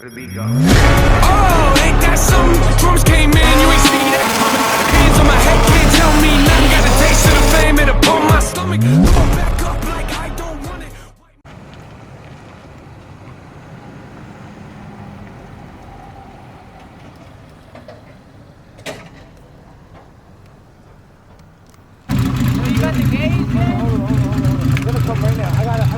The beat go. Oh, ain't that something? Drums came in, you ain't see that coming. Hands on my head, can't tell me nothing. Got a taste of the fame, it upon my stomach. Throw back up like I don't want it. Oh, you got the gauge? Hold on. I'm gonna come right now. I gotta.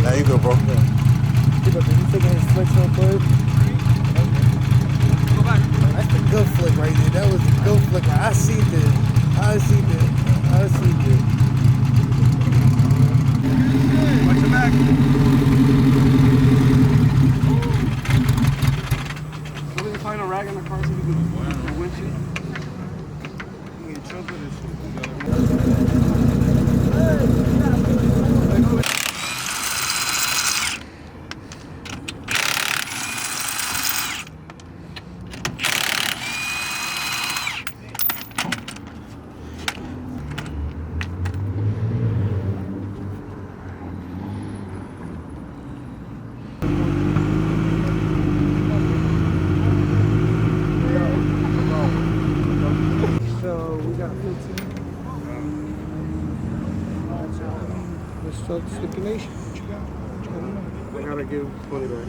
There you go, bro. He's taking his flicks real quick. That's the good flick right there. That was the good flick. I see this. Watch your back. So we can find a rag in the car so we can windshield. You get in trouble with this shit. Stipulation. What you got? I gotta give 20 back.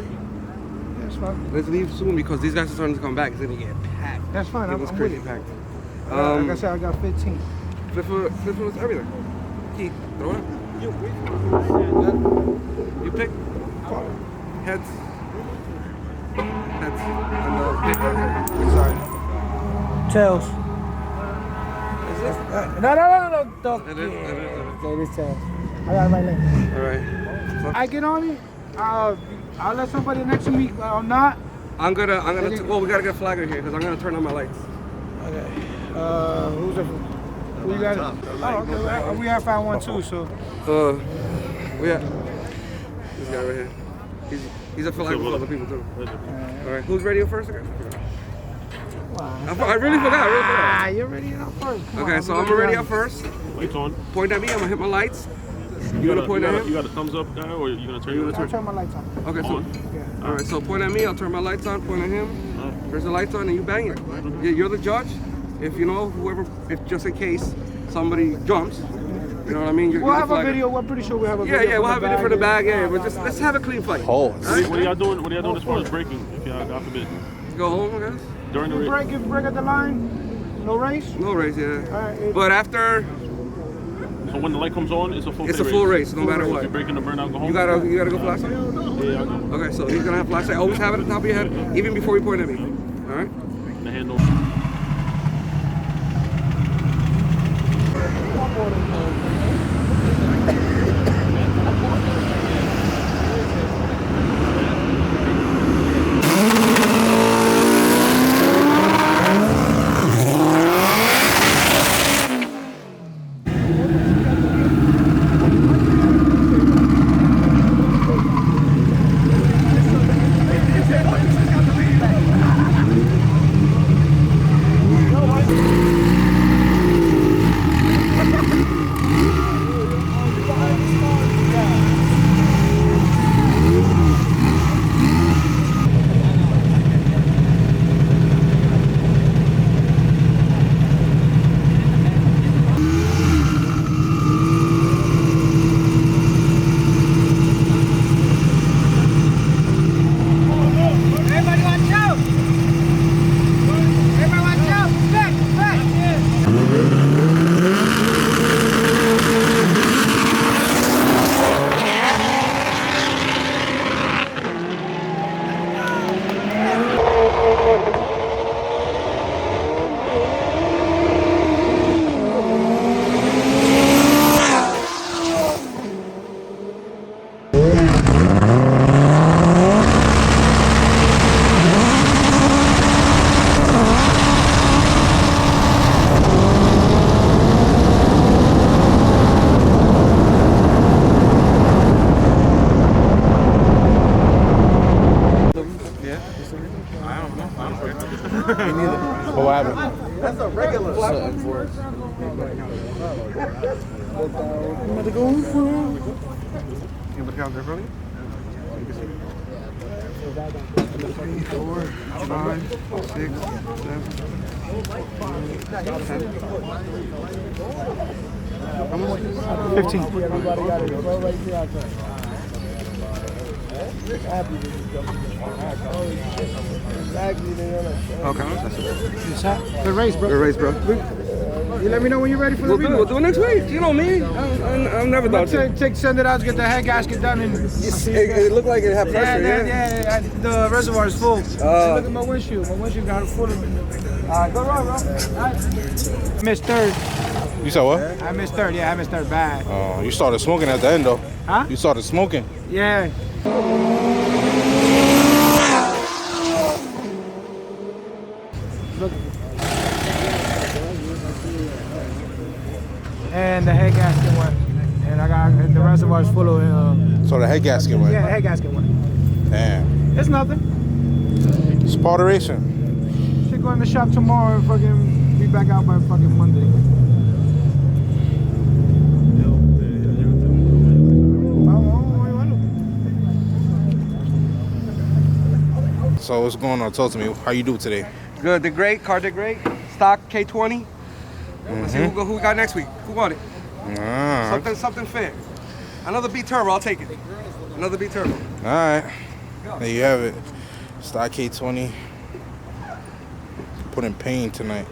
That's fine. Let's leave soon because these guys are starting to come back. It's gonna get packed. That's fine. It was I'm crazy with it. packed. Like I said, I got 15. Flip was everything. Keith, throw it. You pick. Heads. And pick. Sorry. Tails. Is this? No. It is. It is tails. I got my leg. All right. So I get on it. I'll let somebody next to me. I'm not. I'm gonna. Well, we gotta get a flagger here because I'm gonna turn on my lights. Okay. Who you got? Oh, okay. We have found one too. So. We have this guy right here. He's a flagger for other people too. All right. Who's radio first again? I really forgot. Ah, you're ready up first. Okay, so I'm already up first. Lights on. Point at me. I'm gonna hit my lights. You gonna point at him? You got a thumbs up guy, or you gonna turn your lights I'll turn my lights on. Okay, so Yeah. all right. So point at me. I'll turn my lights on. Point at him. Turns the lights on, and you bang it. Yeah, you're the judge. If you know whoever, if just in case somebody jumps, you know what I mean. We'll have a video. We're pretty sure we have a video. Yeah, we'll have a video for the bag. Yeah, but just let's have a clean fight. Hold. What are y'all doing? What are y'all doing as far as breaking? If y'all, God forbid, Go home, guys. during the race. If you break at the line, no race. No race, yeah. Alright, But after, So when the light comes on, it's a full. it's a full race, no matter If what. you're breaking the burnout, go home. You gotta go flashlight. Yeah, I'll go. Okay, so he's gonna have flashlight. Always have it at the top of your head, even before you point at me. All right. The handle. What happened? That's a regular. Something for us. I'm about to go for You put the calendar in front of you? You can see. 3, 4, 5, 6, 7, 10. 15. Okay. Good race, bro. Good race, bro. You let me know when you're ready for the We'll do it next week. You know me. I'm never done. Send it out to get the head gasket done. And It looked like it had pressure, yeah. The reservoir is full. Look at my windshield. My windshield got full of it. Go wrong, bro. I missed third. You said what? I missed third. Yeah, I missed third bad. Oh, you started smoking at the end though. Huh? You started smoking. Yeah. Look. And the head gasket went. And I got the reservoir's full of. So the head gasket went. Yeah, the head gasket went. Damn. It's nothing. It's part of racing. Should go in the shop tomorrow and fucking be back out by fucking Monday. So what's going on? Talk to me. How you do today? Good. Did great. Car did great. Stock K20. Let's see who we got next week. Who won it? Something fair. Another B turbo. I'll take it. Another B turbo. All right. There you have it. Stock K20. Put in pain tonight.